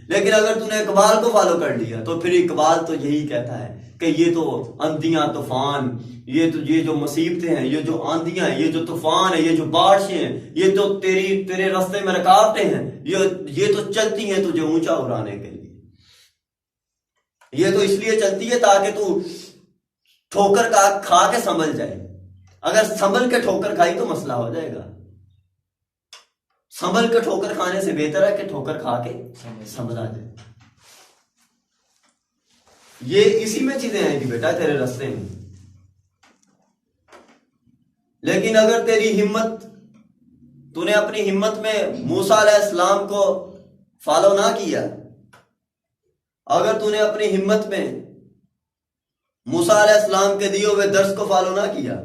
लेकिन अगर तूने इकबाल को फॉलो कर लिया तो फिर इकबाल तो यही कहता है कि ये तो आंधियां तूफान, ये जो मुसीबतें हैं, ये जो आंधियां हैं, ये जो तूफान है, ये जो बारिशें हैं, ये तो तेरे रास्ते में रुकावटें हैं, ये तो चलती हैं तुझे ऊंचा उड़ाने के लिए। ये तो इसलिए चलती है ताकि तू ठोकर का खा के संभल जाए। अगर संभल के ठोकर खाई तो मसला हो जाएगा। संभल के ठोकर खाने से बेहतर है कि ठोकर खा के संभल आ जाए। ये इसी में चीजें आएंगी बेटा तेरे रास्ते में। लेकिन अगर तेरी हिम्मत, तूने अपनी हिम्मत में मूसा अलैहिस्सलाम को फॉलो ना किया, अगर तूने अपनी हिम्मत में मूसा अलैहिस्सलाम के दिए हुए दर्स को फॉलो ना किया,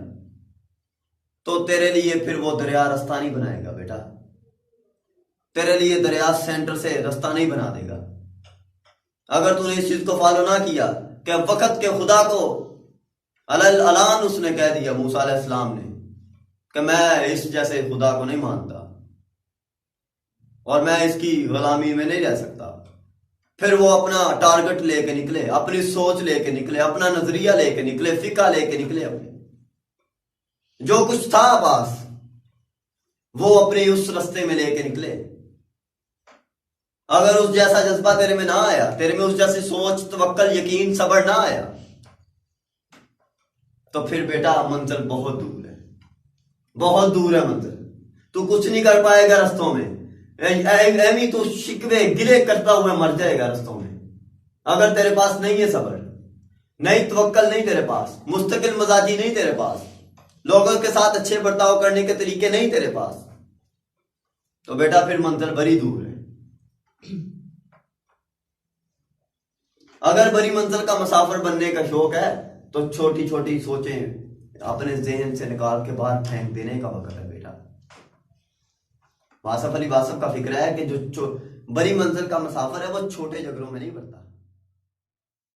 तो तेरे लिए फिर वो दरिया रास्ता नहीं बनाएगा बेटा। तेरे लिए दरिया सेंटर से रास्ता नहीं बना देगा। अगर तूने इस चीज को फॉलो ना किया कि वक्त के खुदा को अलल अलान उसने कह दिया मूसा अलैहिस्सलाम ने कि मैं इस जैसे खुदा को नहीं मानता और मैं इसकी गुलामी में नहीं रह सकता, फिर वो अपना टारगेट लेके निकले, अपनी सोच लेके निकले, अपना नजरिया लेके निकले, फिका लेके निकले, अपने जो कुछ था पास वो अपने उस रास्ते में लेके निकले। अगर उस जैसा जज्बा तेरे में ना आया, तेरे में उस जैसी सोच, तवक्कल, यकीन, सब्र ना आया, तो फिर बेटा मंजिल बहुत दूर है, बहुत दूर है मंजिल। तू कुछ नहीं कर पाएगा रास्तों में। एमी तू शिकवे गिले करता हुआ मर जाएगा रास्तों में। अगर तेरे पास नहीं है सब्र, नहीं तवक्कल नहीं तेरे पास, मुस्तकिल मजाजी नहीं तेरे पास, लोगों के साथ अच्छे बर्ताव करने के तरीके नहीं तेरे पास, तो बेटा फिर मंजिल बड़ी दूर है। अगर बड़ी मंजिल का मुसाफिर बनने का शौक है तो छोटी छोटी सोचें अपने जहन से निकाल के बाहर फेंक देने का वक्त है बेटा। वासफ अली वासफ का फिक्र है कि जो बड़ी मंजिल का मुसाफिर है वो छोटे जगरों में नहीं बढ़ता।